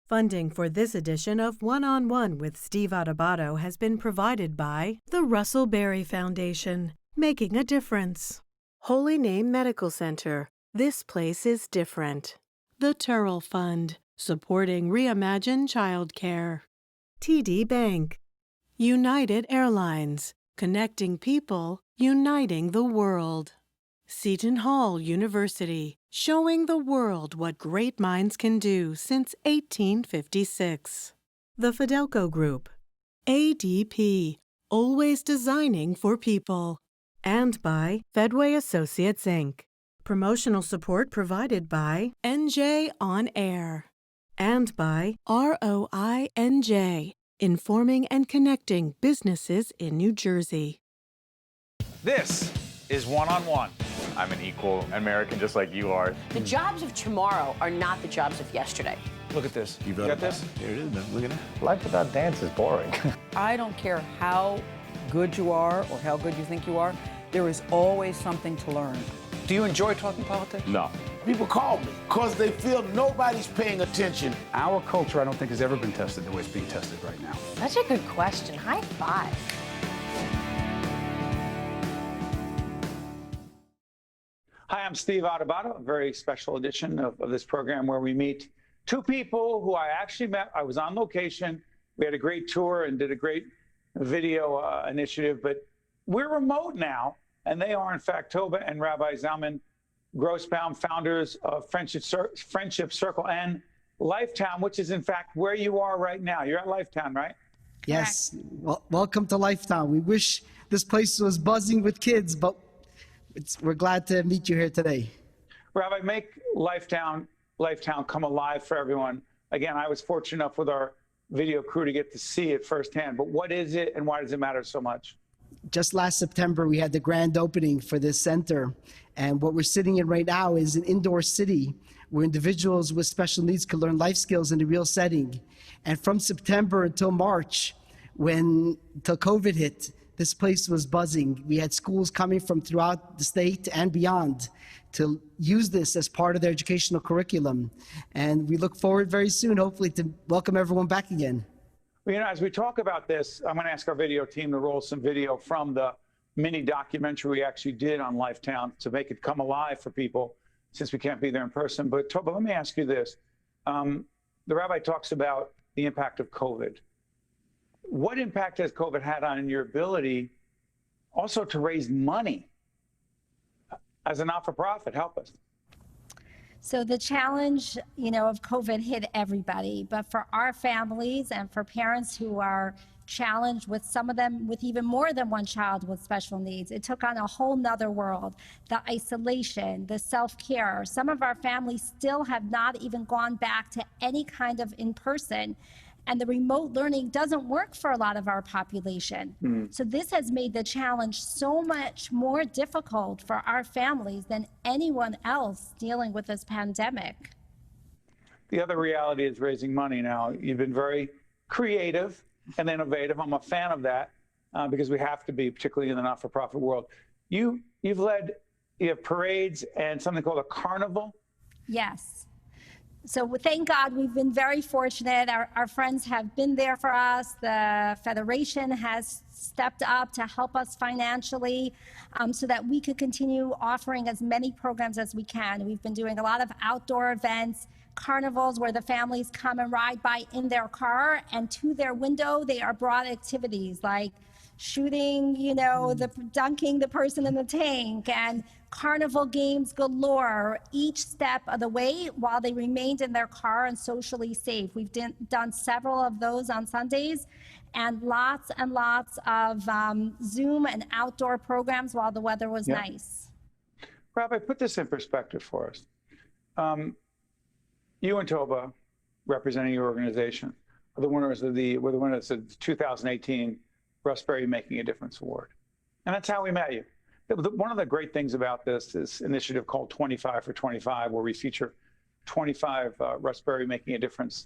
Funding for this edition of One-on-One with Steve Adubato has been provided by the Russ Berrie Foundation, making a difference. Holy Name Medical Center, this place is different. The Turrell Fund, supporting Reimagine Childcare. TD Bank. United Airlines, connecting people, uniting the world. Seton Hall University, showing the world what great minds can do since 1856. The Fidelco Group. ADP, always designing for people. And by Fedway Associates, Inc. Promotional support provided by NJ On Air. And by ROINJ, informing and connecting businesses in New Jersey. This is One-on-One. I'm an equal American just like you are. The jobs of tomorrow are not the jobs of yesterday. Look at this. You got this? Here it is, man. Look at that. Life without dance is boring. I don't care how good you are or how good you think you are, there is always something to learn. Do you enjoy talking politics? No. People call me because they feel nobody's paying attention. Our culture, I don't think, has ever been tested the way it's being tested right now. Such a good question. High five. Hi, I'm Steve Adubato, a very special edition of this program where we meet two people who I actually met. I was on location. We had a great tour and did a great video initiative, but we're remote now, and they are, in fact, Toba and Rabbi Zalman Grossbaum, founders of Friendship Circle and LifeTown, which is, in fact, where you are right now. You're at LifeTown, right? Yes. Well, welcome to LifeTown. We wish this place was buzzing with kids, but we're glad to meet you here today. Rabbi, make LifeTown come alive for everyone. Again, I was fortunate enough with our video crew to get to see it firsthand, but what is it and why does it matter so much? Just last September, we had the grand opening for this center. And what we're sitting in right now is an indoor city where individuals with special needs can learn life skills in a real setting. And from September until March, till COVID hit, this place was buzzing. We had schools coming from throughout the state and beyond to use this as part of their educational curriculum. And we look forward very soon, hopefully, to welcome everyone back again. Well, as we talk about this, I'm going to ask our video team to roll some video from the mini documentary we actually did on LifeTown to make it come alive for people since we can't be there in person. But Toba, let me ask you this. The rabbi talks about the impact of COVID. What impact has COVID had on your ability also to raise money as a not-for-profit? Help us. So the challenge, of COVID hit everybody, but for our families and for parents who are challenged, with some of them with even more than one child with special needs, it took on a whole nother world. The isolation, the self-care. Some of our families still have not even gone back to any kind of in-person. And the remote learning doesn't work for a lot of our population. So this has made the challenge so much more difficult for our families than anyone else dealing with this pandemic. The other reality is raising money now. You've been very creative and innovative. I'm a fan of that because we have to be, particularly in the not-for-profit world. You have parades and something called a carnival? Yes. So thank God we've been very fortunate. Our friends have been there for us. The Federation has stepped up to help us financially so that we could continue offering as many programs as we can. We've been doing a lot of outdoor events, carnivals where the families come and ride by in their car, and to their window they are brought activities like shooting, dunking the person in the tank, and carnival games galore each step of the way while they remained in their car and socially safe. We've done several of those on Sundays, and lots of Zoom and outdoor programs while the weather was nice. Rabbi, put this in perspective for us. You and Toba, representing your organization, are the winners of the 2018 Russ Berrie Making a Difference Award. And that's how we met you. One of the great things about this initiative called 25 for 25, where we feature 25 Russ Berrie Making a Difference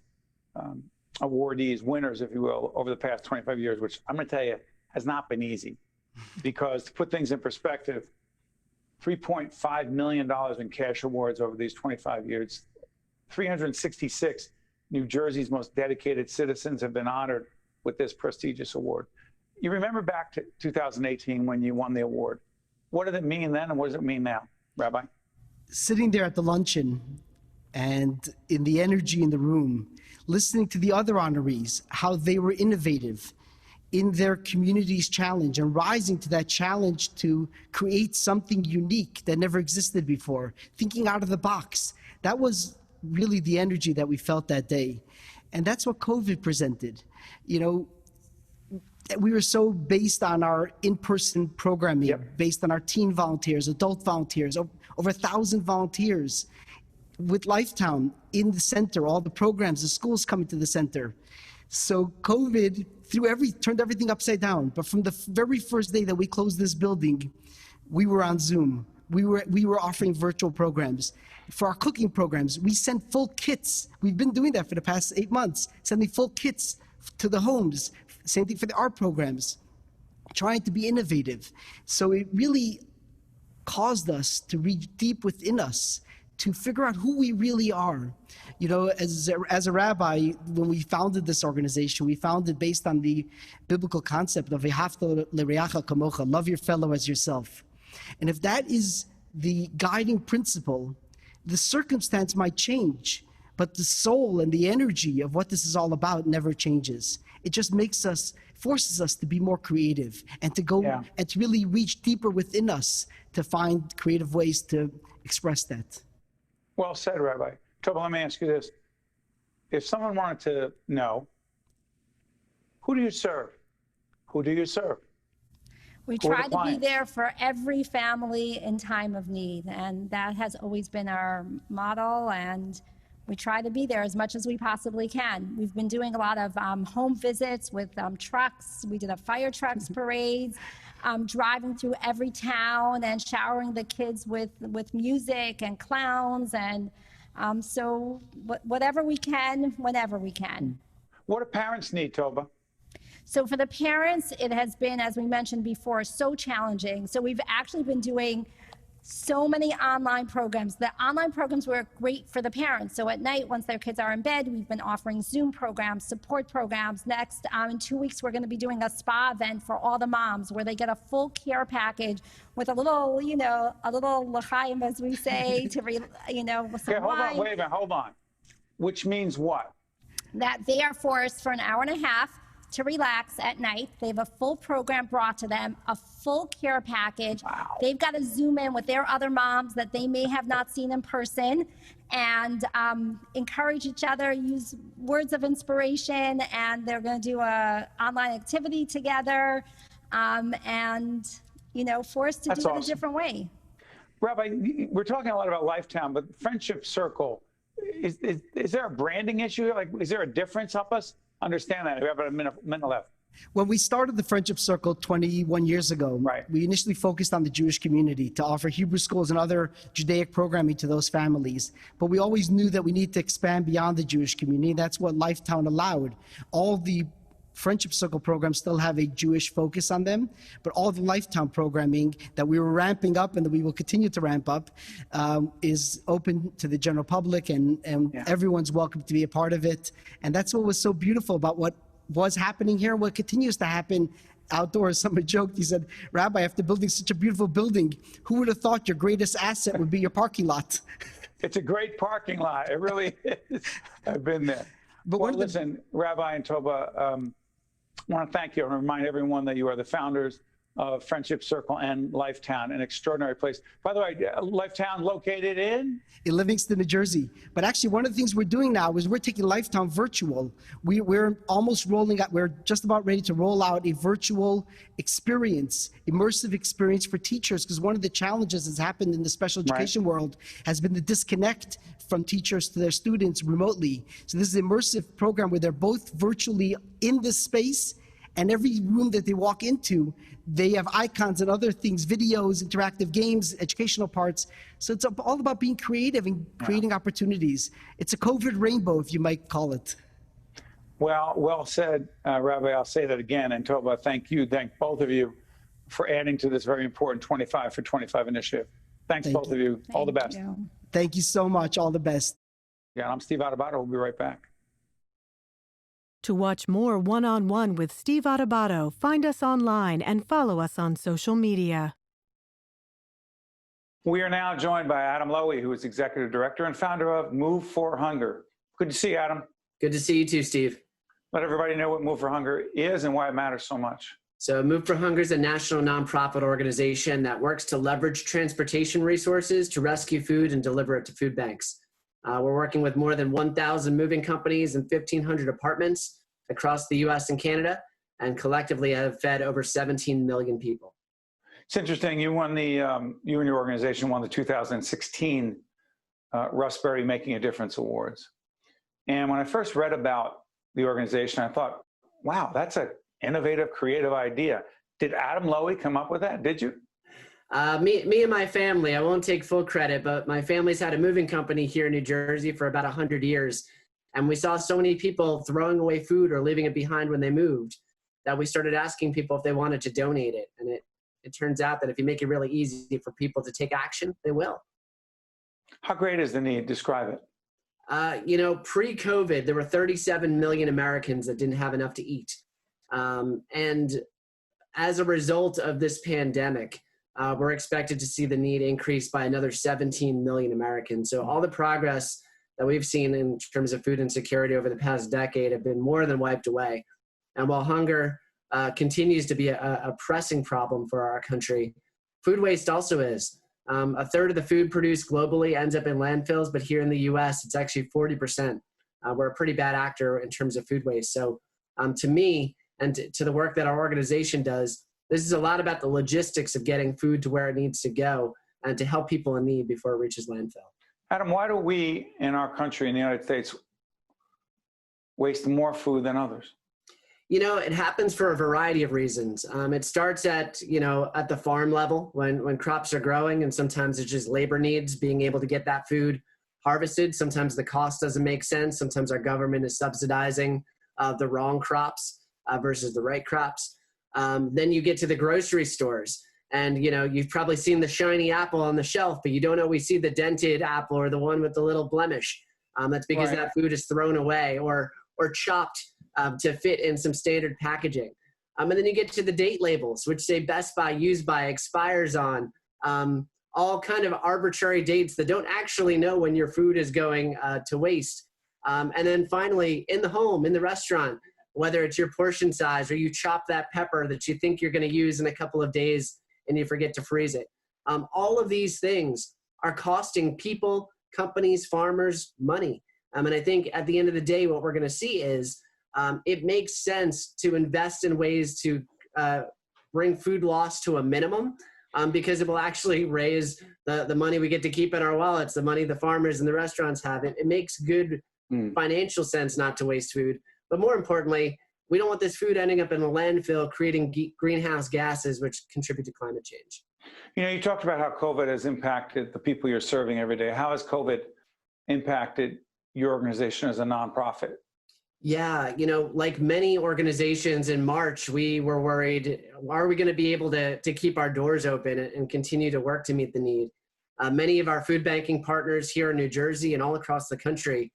awardees, winners, if you will, over the past 25 years, which I'm going to tell you has not been easy. Because to put things in perspective, $3.5 million in cash awards over these 25 years, 366 New Jersey's most dedicated citizens have been honored with this prestigious award. You remember back to 2018 when you won the award. What did it mean then, and what does it mean now, Rabbi? Sitting there at the luncheon and in the energy in the room, listening to the other honorees, how they were innovative in their community's challenge and rising to that challenge to create something unique that never existed before, thinking out of the box. That was really the energy that we felt that day. And that's what COVID presented. You know, we were so based on our in-person programming, based on our teen volunteers, adult volunteers, over 1,000 volunteers. With LifeTown in the center, all the programs, the schools coming to the center. So COVID turned everything upside down. But from the very first day that we closed this building, we were on Zoom. We were offering virtual programs. For our cooking programs, we sent full kits. We've been doing that for the past 8 months, sending full kits to the homes. Same thing for the art programs, trying to be innovative. So it really caused us to reach deep within us, to figure out who we really are. You know, as a rabbi, when we founded this organization, we founded based on the biblical concept of V'ahavta l'reacha kamocha, love your fellow as yourself. And if that is the guiding principle, the circumstance might change, but the soul and the energy of what this is all about never changes. It just forces us to be more creative and to go and to really reach deeper within us to find creative ways to express that. Well said, Rabbi. Toba, let me ask you this. If someone wanted to know, who do you serve? Who do you serve? We try to be there for every family in time of need, and that has always been our motto, and we try to be there as much as we possibly can. We've been doing a lot of home visits with trucks. We did a fire trucks parades, driving through every town and showering the kids with music and clowns, and so whatever we can, whenever we can. What do parents need, Toba? So for the parents, it has been, as we mentioned before, so challenging. So we've actually been doing so many online programs. The online programs were great for the parents. So at night, once their kids are in bed, we've been offering Zoom programs, support programs. Next, in 2 weeks, we're going to be doing a spa event for all the moms where they get a full care package with a little, a little l'chaim, as we say, to, with some wine. Wait a minute, hold on. Which means what? That they are forced for an hour and a half to relax at night. They have a full program brought to them, a full care package. Wow. They've got to Zoom in with their other moms that they may have not seen in person and encourage each other, use words of inspiration, and they're going to do a online activity together and, forced to do it a different way. Rabbi, we're talking a lot about LifeTown, but Friendship Circle, is there a branding issue? Like, is there a difference? Help us understand that. We have about a minute left. When we started the Friendship Circle 21 years ago, we initially focused on the Jewish community to offer Hebrew schools and other Judaic programming to those families. But we always knew that we need to expand beyond the Jewish community. That's what LifeTown allowed. All the Friendship Circle programs still have a Jewish focus on them, but all the LifeTown programming that we were ramping up and that we will continue to ramp up is open to the general public, and everyone's welcome to be a part of it. And that's what was so beautiful about what was happening here, what continues to happen outdoors. Someone joked, he said, Rabbi, after building such a beautiful building, who would have thought your greatest asset would be your parking lot? It's a great parking lot. It really is. I've been there. But listen, Rabbi and Toba, I want to thank you and remind everyone that you are the founders of Friendship Circle and LifeTown, an extraordinary place. By the way, LifeTown located in Livingston, New Jersey. But actually, one of the things we're doing now is we're taking LifeTown virtual. We're almost rolling out, we're just about ready to roll out a virtual experience, immersive experience for teachers, because one of the challenges that's happened in the special education world has been the disconnect from teachers to their students remotely. So this is an immersive program where they're both virtually in this space, and every room that they walk into, they have icons and other things, videos, interactive games, educational parts. So it's all about being creative and creating opportunities. It's a COVID rainbow, if you might call it. Well said, Rabbi. I'll say that again. And Toba, thank you. Thank both of you for adding to this very important 25 for 25 initiative. Thank both of you. All the best. Thank you so much. All the best. Yeah, I'm Steve Adubato. We'll be right back. To watch more One-on-One with Steve Adubato, find us online and follow us on social media. We are now joined by Adam Lowy, who is Executive Director and founder of Move for Hunger. Good to see you, Adam. Good to see you too, Steve. Let everybody know what Move for Hunger is and why it matters so much. So Move for Hunger is a national nonprofit organization that works to leverage transportation resources to rescue food and deliver it to food banks. We're working with more than 1,000 moving companies and 1,500 apartments across the U.S. and Canada, and collectively have fed over 17 million people. It's interesting. You won you and your organization won the 2016 Russ Berrie Making a Difference Awards. And when I first read about the organization, I thought, wow, that's an innovative, creative idea. Did Adam Lowy come up with that? Did you? Me and my family, I won't take full credit, but my family's had a moving company here in New Jersey for about 100 years. And we saw so many people throwing away food or leaving it behind when they moved that we started asking people if they wanted to donate it. And it turns out that if you make it really easy for people to take action, they will. How great is the need? Describe it. Pre-COVID, there were 37 million Americans that didn't have enough to eat. And as a result of this pandemic, we're expected to see the need increase by another 17 million Americans. So all the progress that we've seen in terms of food insecurity over the past decade have been more than wiped away. And while hunger continues to be a pressing problem for our country, food waste also is. A third of the food produced globally ends up in landfills, but here in the US, it's actually 40%. We're a pretty bad actor in terms of food waste. So to me, and to the work that our organization does, this is a lot about the logistics of getting food to where it needs to go and to help people in need before it reaches landfill. Adam, why do we in our country, in the United States, waste more food than others? It happens for a variety of reasons. It starts at the farm level when crops are growing, and sometimes it's just labor needs, being able to get that food harvested. Sometimes the cost doesn't make sense. Sometimes our government is subsidizing the wrong crops versus the right crops. Then you get to the grocery stores, and you've probably seen the shiny apple on the shelf, but you don't always see the dented apple or the one with the little blemish. That's because that food is thrown away or chopped to fit in some standard packaging. And then you get to the date labels, which say best by, used by, expires on, all kind of arbitrary dates that don't actually know when your food is going to waste. And then finally, in the home, in the restaurant, whether it's your portion size or you chop that pepper that you think you're going to use in a couple of days and you forget to freeze it. All of these things are costing people, companies, farmers money. And I think at the end of the day, what we're going to see is it makes sense to invest in ways to bring food loss to a minimum because it will actually raise the money we get to keep in our wallets, the money the farmers and the restaurants have. It makes good financial sense not to waste food. But more importantly, we don't want this food ending up in a landfill, creating greenhouse gases, which contribute to climate change. You talked about how COVID has impacted the people you're serving every day. How has COVID impacted your organization as a nonprofit? Yeah, like many organizations in March, we were worried, are we going to be able to keep our doors open and continue to work to meet the need? Many of our food banking partners here in New Jersey and all across the country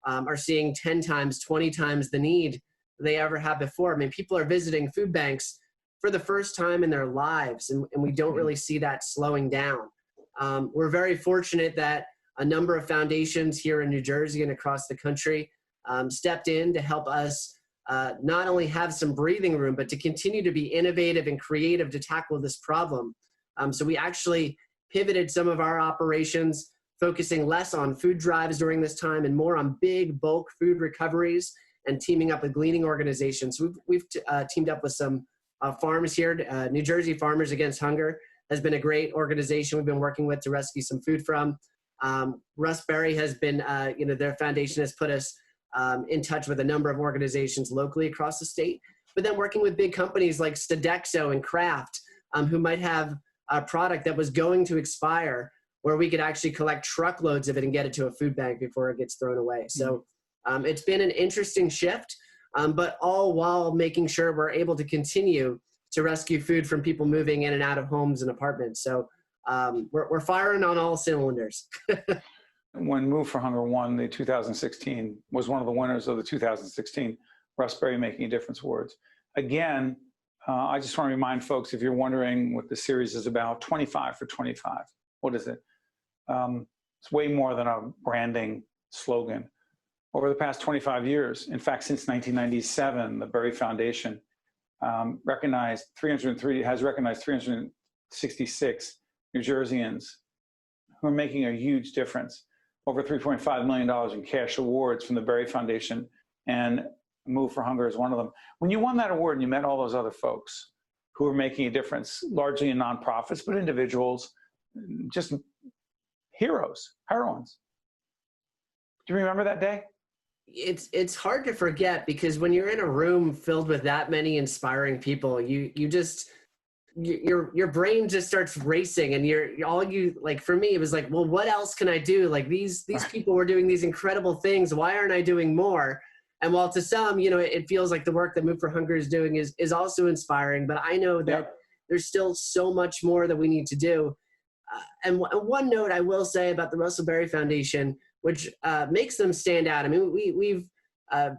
are seeing 10 times, 20 times the need they ever have before. People are visiting food banks for the first time in their lives, and we don't really see that slowing down. We're very fortunate that a number of foundations here in New Jersey and across the country stepped in to help us not only have some breathing room, but to continue to be innovative and creative to tackle this problem. So we actually pivoted some of our operations, focusing less on food drives during this time and more on big bulk food recoveries and teaming up with gleaning organizations. We've teamed up with some farms here. New Jersey Farmers Against Hunger has been a great organization we've been working with to rescue some food from. Russ Berrie has been, their foundation has put us in touch with a number of organizations locally across the state, but then working with big companies like Sodexo and Kraft, who might have a product that was going to expire, where we could actually collect truckloads of it and get it to a food bank before it gets thrown away. So it's been an interesting shift, but all while making sure we're able to continue to rescue food from people moving in and out of homes and apartments. So we're firing on all cylinders. When Move for Hunger won the 2016, was one of the winners of the 2016 Russ Berrie Making a Difference Awards. Again, I just want to remind folks, if you're wondering what the series is about, 25 for 25. What is it? It's way more than a branding slogan. Over the past 25 years, in fact, since 1997, the Berrie Foundation has recognized 366 New Jerseyans who are making a huge difference. Over $3.5 million in cash awards from the Berrie Foundation, and Move for Hunger is one of them. When you won that award and you met all those other folks who were making a difference, largely in nonprofits, but individuals, just heroes, heroines. Do you remember that day? It's hard to forget, because when you're in a room filled with that many inspiring people, your brain just starts racing, and for me, it was like, well, what else can I do? Like these people were doing these incredible things. Why aren't I doing more? And while to some, it feels like the work that Move for Hunger is doing is also inspiring, but I know that there's still so much more that we need to do. And one note I will say about the Russell Berrie Foundation, which makes them stand out. I mean, we've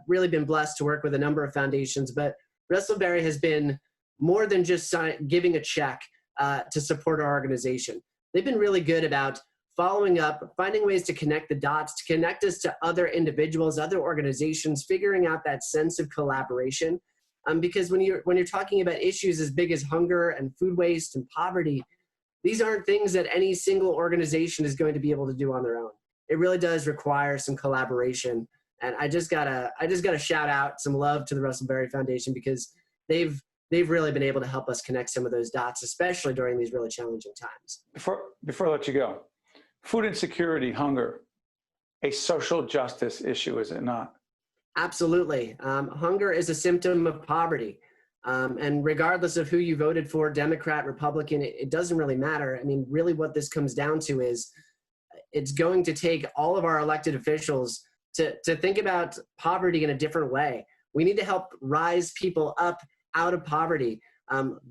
really been blessed to work with a number of foundations, but Russell Berrie has been more than just giving a check to support our organization. They've been really good about following up, finding ways to connect the dots, to connect us to other individuals, other organizations, figuring out that sense of collaboration. Because when you're talking about issues as big as hunger and food waste and poverty, these aren't things that any single organization is going to be able to do on their own. It really does require some collaboration. And I just gotta shout out some love to the Russell Berrie Foundation, because they've really been able to help us connect some of those dots, especially during these really challenging times. Before I let you go, food insecurity, hunger, a social justice issue, is it not? Absolutely. Hunger is a symptom of poverty. And regardless of who you voted for, Democrat, Republican, it doesn't really matter. I mean, really what this comes down to is it's going to take all of our elected officials to think about poverty in a different way. We need to help rise people up out of poverty,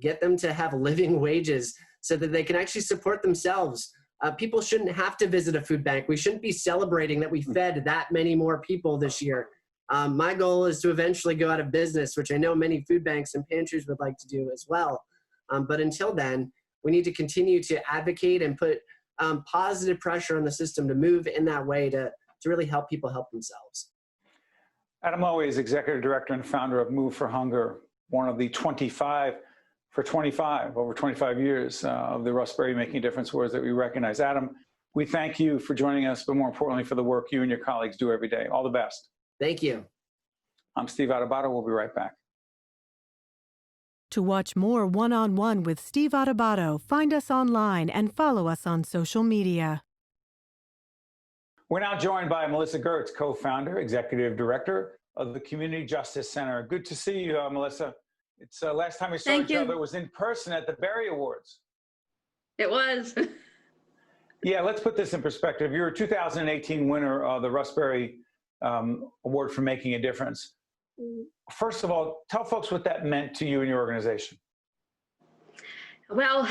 get them to have living wages so that they can actually support themselves. People shouldn't have to visit a food bank. We shouldn't be celebrating that we fed that many more people this year. My goal is to eventually go out of business, which I know many food banks and pantries would like to do as well. But until then, we need to continue to advocate and put positive pressure on the system to move in that way to really help people help themselves. Adam Lowy is Executive Director and founder of Move for Hunger, one of the 25 for 25, over 25 years of the Russ Berrie Making a Difference Awards that we recognize. Adam, we thank you for joining us, but more importantly, for the work you and your colleagues do every day. All the best. Thank you. I'm Steve Adubato. We'll be right back. To watch more One-on-One with Steve Adubato, find us online and follow us on social media. We're now joined by Melissa Gertz, co-founder, executive director of the Community Justice Center. Good to see you, Melissa. It's last time we saw each other was in person at the Berrie Awards. It was. Yeah, let's put this in perspective. You're a 2018 winner of the Russ Berrie Award for Making a Difference. First of all, tell folks what that meant to you and your organization. Well,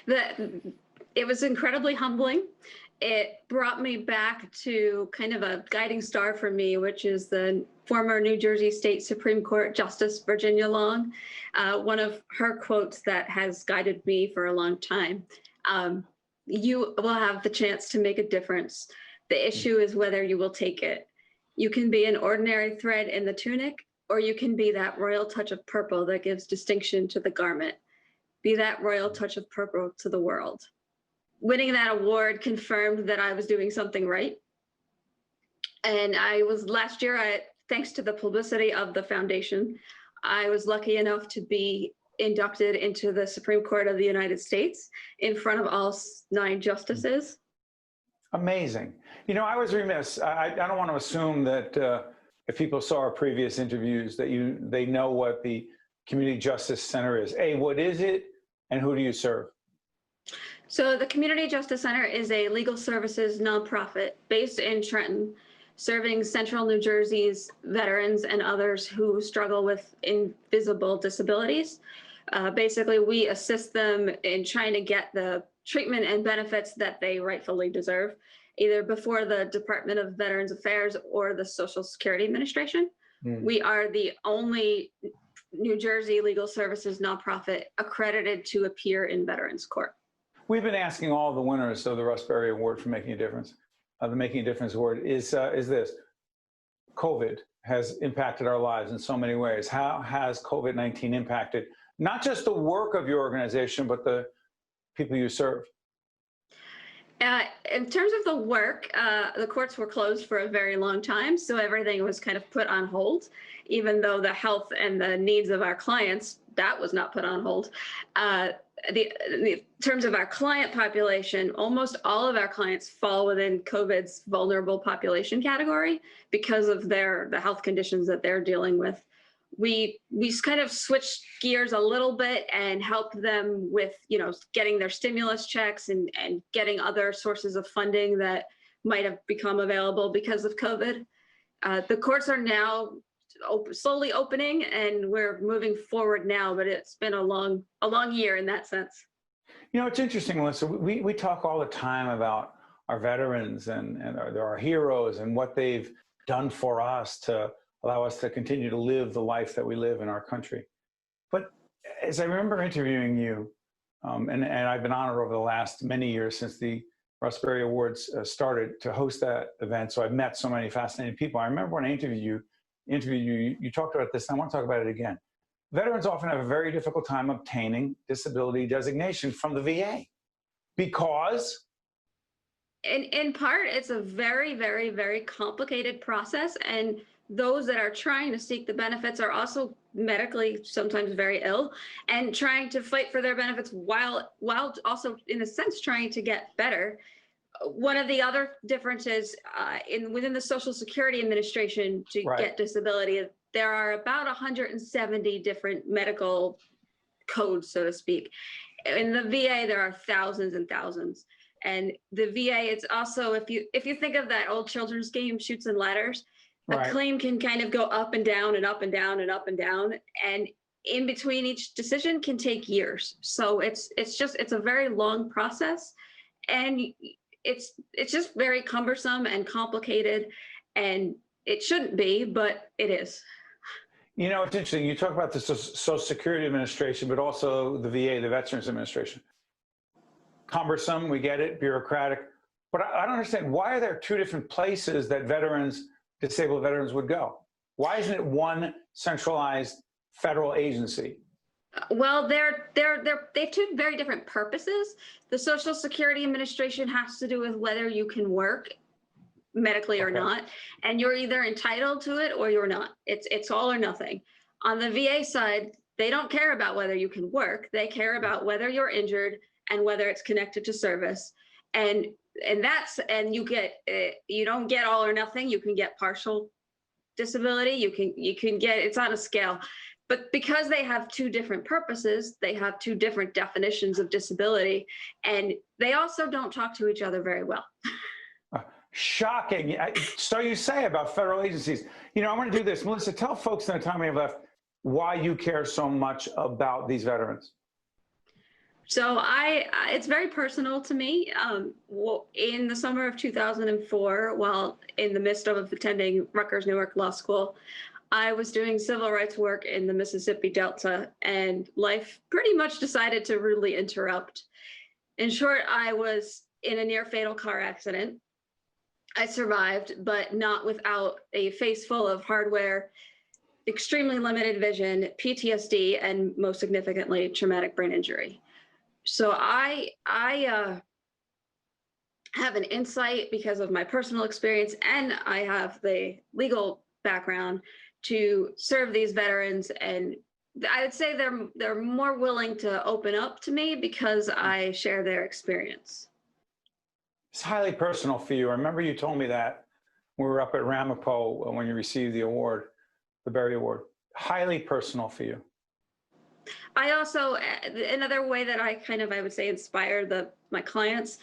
it was incredibly humbling. It brought me back to kind of a guiding star for me, which is the former New Jersey State Supreme Court Justice Virginia Long. One of her quotes that has guided me for a long time. You will have the chance to make a difference. The issue is whether you will take it. You can be an ordinary thread in the tunic, or you can be that royal touch of purple that gives distinction to the garment. Be that royal touch of purple to the world. Winning that award confirmed that I was doing something right. And I was last year, thanks to the publicity of the foundation, I was lucky enough to be inducted into the Supreme Court of the United States in front of all 9 justices. Amazing. You know, I was remiss. I don't want to assume that if people saw our previous interviews that they know what the Community Justice Center is. A, what is it, and who do you serve? So the Community Justice Center is a legal services nonprofit based in Trenton, serving central New Jersey's veterans and others who struggle with invisible disabilities. Basically, we assist them in trying to get the treatment and benefits that they rightfully deserve, either before the Department of Veterans Affairs or the Social Security Administration. We are the only New Jersey legal services nonprofit accredited to appear in Veterans Court. We've been asking all the winners of the Russ Berrie Award for Making a Difference. The Making a Difference Award is this. COVID has impacted our lives in so many ways. How has COVID-19 impacted not just the work of your organization, but the people you serve? In terms of the work, the courts were closed for a very long time, so everything was kind of put on hold, even though the health and the needs of our clients, that was not put on hold. In terms of our client population, almost all of our clients fall within COVID's vulnerable population category because of the health conditions that they're dealing with. We kind of switched gears a little bit and helped them with, getting their stimulus checks and getting other sources of funding that might have become available because of COVID. The courts are now slowly opening, and we're moving forward now, but it's been a long year in that sense. It's interesting, Melissa. We talk all the time about our veterans and our heroes and what they've done for us to allow us to continue to live the life that we live in our country. But as I remember interviewing you, and I've been honored over the last many years since the Russ Berrie Awards started to host that event, so I've met so many fascinating people. I remember when I interviewed you, you talked about this, and I want to talk about it again. Veterans often have a very difficult time obtaining disability designation from the VA because? In part, it's a very, very, very complicated process, and those that are trying to seek the benefits are also medically sometimes very ill and trying to fight for their benefits while also, in a sense, trying to get better. One of the other differences within the Social Security Administration to get disability, there are about 170 different medical codes, so to speak. In the VA, there are thousands and thousands. And the VA, it's also, if you think of that old children's game, Chutes and Ladders, a claim can kind of go up and down and up and down and up and down. And in between each decision can take years. So it's a very long process. And it's just very cumbersome and complicated, and it shouldn't be, but it is. It's interesting. You talk about the Social Security Administration, but also the VA, the Veterans Administration. Cumbersome, we get it, bureaucratic, but I don't understand, why are there two different places that disabled veterans would go? Why isn't it one centralized federal agency? Well, they have two very different purposes. The Social Security Administration has to do with whether you can work medically or not, and you're either entitled to it or you're not. It's all or nothing. On the VA side, they don't care about whether you can work. They care about whether you're injured and whether it's connected to service. And you don't get all or nothing. You can get partial disability. You can get, it's on a scale. But because they have two different purposes, they have two different definitions of disability, and they also don't talk to each other very well. Shocking. So you say about federal agencies. I want to do this. Melissa, tell folks in the time we have left why you care so much about these veterans. So it's very personal to me. In the summer of 2004, while in the midst of attending Rutgers Newark Law School, I was doing civil rights work in the Mississippi Delta, and life pretty much decided to rudely interrupt. In short, I was in a near fatal car accident. I survived, but not without a face full of hardware, extremely limited vision, PTSD, and most significantly, traumatic brain injury. So I have an insight because of my personal experience, and I have the legal background to serve these veterans. And I would say they're more willing to open up to me because I share their experience. It's highly personal for you. I remember you told me that when we were up at Ramapo when you received the award, the Berrie Award. Highly personal for you. I also, another way that I would say inspire my clients,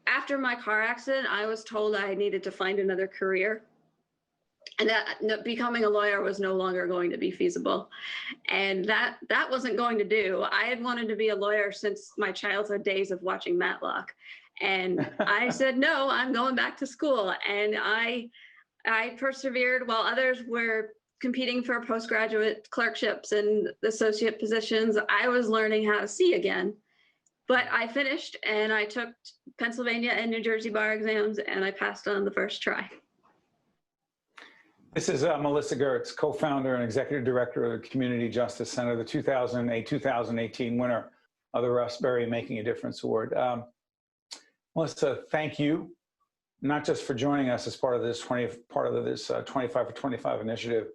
after my car accident, I was told I needed to find another career, and that becoming a lawyer was no longer going to be feasible. And that wasn't going to do. I had wanted to be a lawyer since my childhood days of watching Matlock. And I said, no, I'm going back to school. And I persevered while others were competing for postgraduate clerkships and associate positions, I was learning how to see again. But I finished and I took Pennsylvania and New Jersey bar exams and I passed on the first try. This is Melissa Gertz, co-founder and executive director of the Community Justice Center, the 2018 winner of the Russ Berrie Making a Difference Award. Melissa, thank you, not just for joining us as part of this 25 for 25 initiative,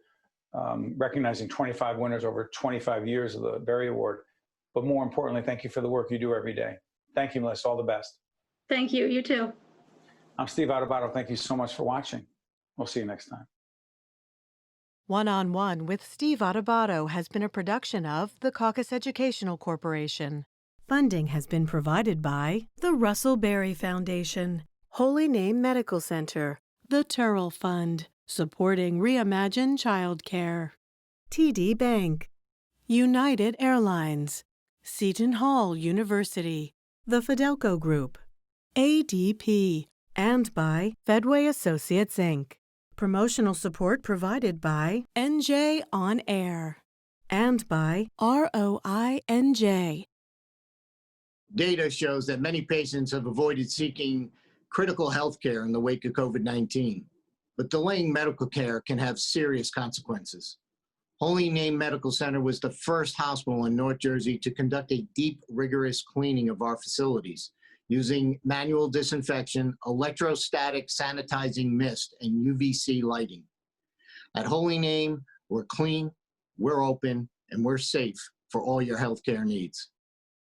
recognizing 25 winners over 25 years of the Berrie Award, but more importantly, thank you for the work you do every day. Thank you, Melissa. All the best. Thank you. You too. I'm Steve Adubato. Thank you so much for watching. We'll see you next time. One-on-One with Steve Adubato has been a production of the Caucus Educational Corporation. Funding has been provided by the Russell Berrie Foundation, Holy Name Medical Center, the Turrell Fund, supporting Reimagine Childcare, TD Bank, United Airlines, Seton Hall University, the Fidelco Group, ADP, and by Fedway Associates, Inc. Promotional support provided by NJ On Air and by ROINJ. Data shows that many patients have avoided seeking critical health care in the wake of COVID-19, but delaying medical care can have serious consequences. Holy Name Medical Center was the first hospital in North Jersey to conduct a deep, rigorous cleaning of our facilities using manual disinfection, electrostatic sanitizing mist, and UVC lighting. At Holy Name, we're clean, we're open, and we're safe for all your healthcare needs.